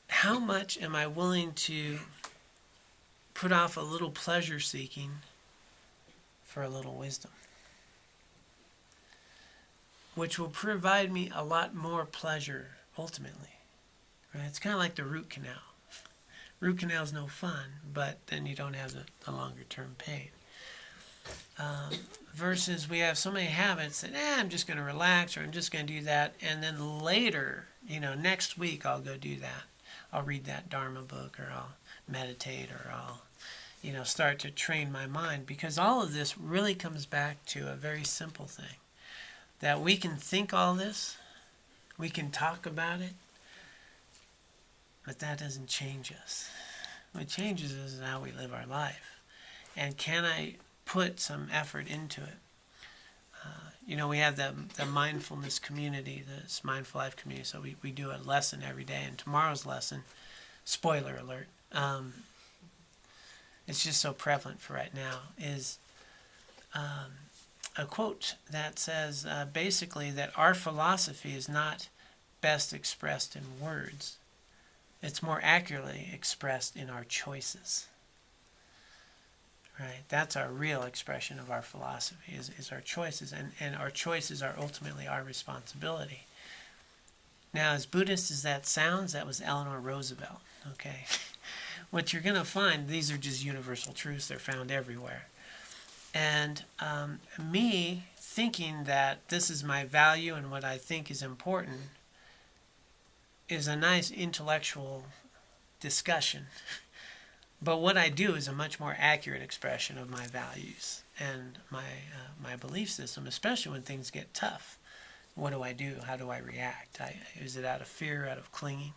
How much am I willing to put off a little pleasure seeking for a little wisdom, which will provide me a lot more pleasure ultimately? Right? It's kind of like the root canal. Root canal is no fun, but then you don't have the longer term pain. Versus we have so many habits that I'm just going to relax, or I'm just going to do that, and then later, next week I'll go do that. I'll read that Dharma book, or I'll meditate, or I'll start to train my mind, because all of this really comes back to a very simple thing, that we can think all this, we can talk about it, but that doesn't change us. What changes us is how we live our life. And can I put some effort into it? We have the mindfulness community, this mindful life community, so we do a lesson every day. And tomorrow's lesson, spoiler alert, it's just so prevalent for right now, is a quote that says basically that our philosophy is not best expressed in words. It's more accurately expressed in our choices. Right? That's our real expression of our philosophy, is our choices. And our choices are ultimately our responsibility. Now, as Buddhist as that sounds, that was Eleanor Roosevelt. Okay? What you're going to find, these are just universal truths. They're found everywhere. And me thinking that this is my value and what I think is important is a nice intellectual discussion. But what I do is a much more accurate expression of my values and my belief system, especially when things get tough. What do I do? How do I react? Is it out of fear, out of clinging?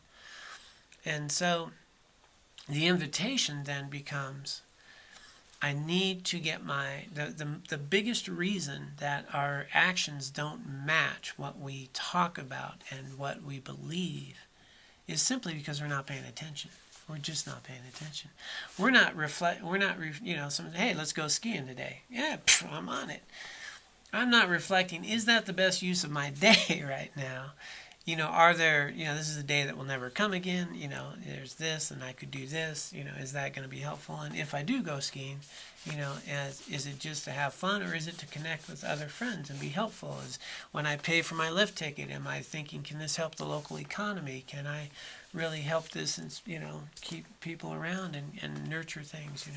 And so the invitation then becomes, I need to get the biggest reason that our actions don't match what we talk about and what we believe is simply because we're not paying attention. We're just not paying attention. We're not someone, hey, let's go skiing today. Yeah, I'm on it. I'm not reflecting, is that the best use of my day right now? Are there, this is a day that will never come again. There's this, and I could do this. Is that going to be helpful? And if I do go skiing, is it just to have fun, or is it to connect with other friends and be helpful? Is when I pay for my lift ticket, am I thinking, can this help the local economy? Can I really help this and, keep people around and nurture things,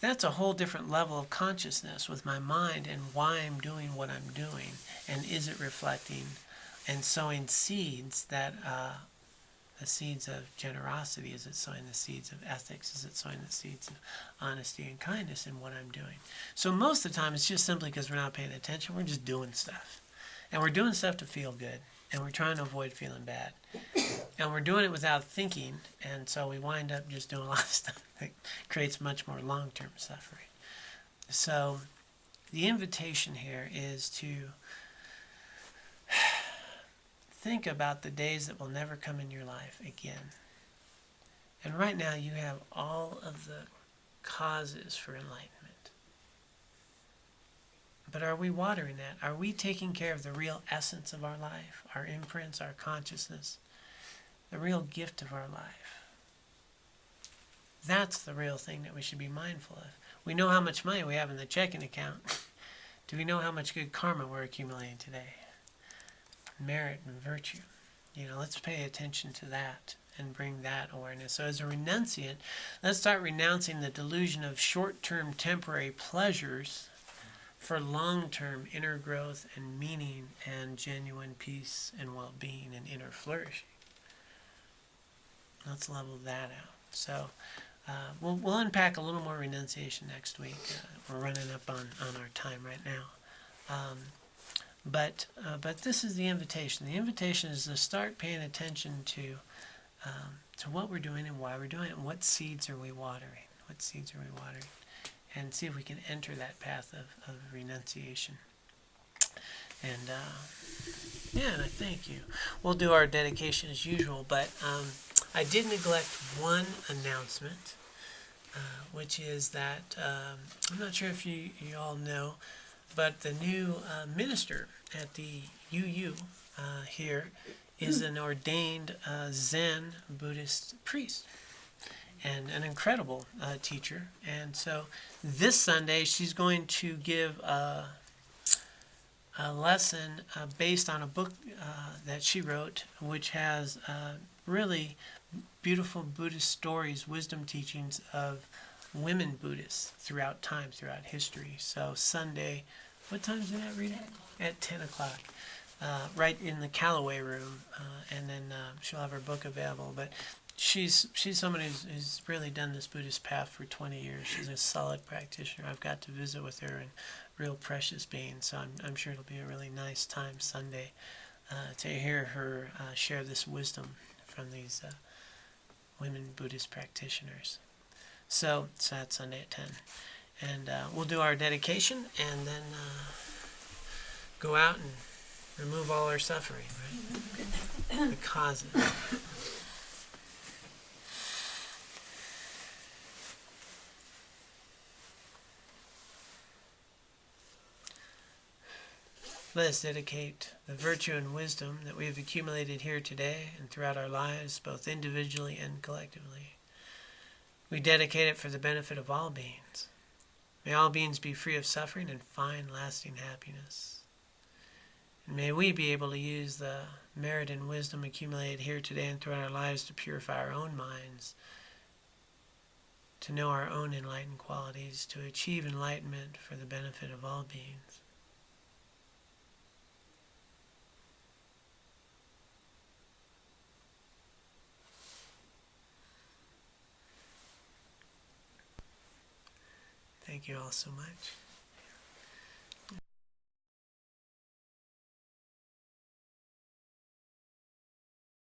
That's a whole different level of consciousness with my mind and why I'm doing what I'm doing. And is it reflecting and sowing seeds that, the seeds of generosity? Is it sowing the seeds of ethics? Is it sowing the seeds of honesty and kindness in what I'm doing? So most of the time it's just simply because we're not paying attention. We're just doing stuff. And we're doing stuff to feel good. And we're trying to avoid feeling bad. And we're doing it without thinking, and so we wind up just doing a lot of stuff that creates much more long-term suffering. So the invitation here is to think about the days that will never come in your life again. And right now you have all of the causes for enlightenment. But are we watering that? Are we taking care of the real essence of our life, our imprints, our consciousness, the real gift of our life? That's the real thing that we should be mindful of. We know how much money we have in the checking account. Do we know how much good karma we're accumulating today? Merit and virtue. Let's pay attention to that and bring that awareness. So as a renunciant, let's start renouncing the delusion of short-term temporary pleasures for long-term inner growth and meaning and genuine peace and well-being and inner flourishing. Let's level that out. So we'll unpack a little more renunciation next week. We're running up on our time right now. But this is the invitation. The invitation is to start paying attention to what we're doing and why we're doing it, and what seeds are we watering. And see if we can enter that path of renunciation. And I thank you. We'll do our dedication as usual, but I did neglect one announcement, which is that I'm not sure if you all know, but the new minister at the UU here is an ordained Zen Buddhist priest and an incredible teacher. And so this Sunday she's going to give a lesson based on a book that she wrote, which has really beautiful Buddhist stories, wisdom teachings of women Buddhists throughout time, throughout history. So Sunday, what time is that reading? At 10 o'clock. Right in the Callaway room, and then she'll have her book available. But she's somebody who's really done this Buddhist path for 20 years. She's a solid practitioner. I've got to visit with her, and real precious being. So I'm sure it'll be a really nice time Sunday to hear her share this wisdom from these women Buddhist practitioners. So that's Sunday at 10. And we'll do our dedication and then go out and remove all our suffering, right? The causes. Let us dedicate the virtue and wisdom that we have accumulated here today and throughout our lives, both individually and collectively. We dedicate it for the benefit of all beings. May all beings be free of suffering and find lasting happiness. And may we be able to use the merit and wisdom accumulated here today and throughout our lives to purify our own minds, to know our own enlightened qualities, to achieve enlightenment for the benefit of all beings. Thank you all so much.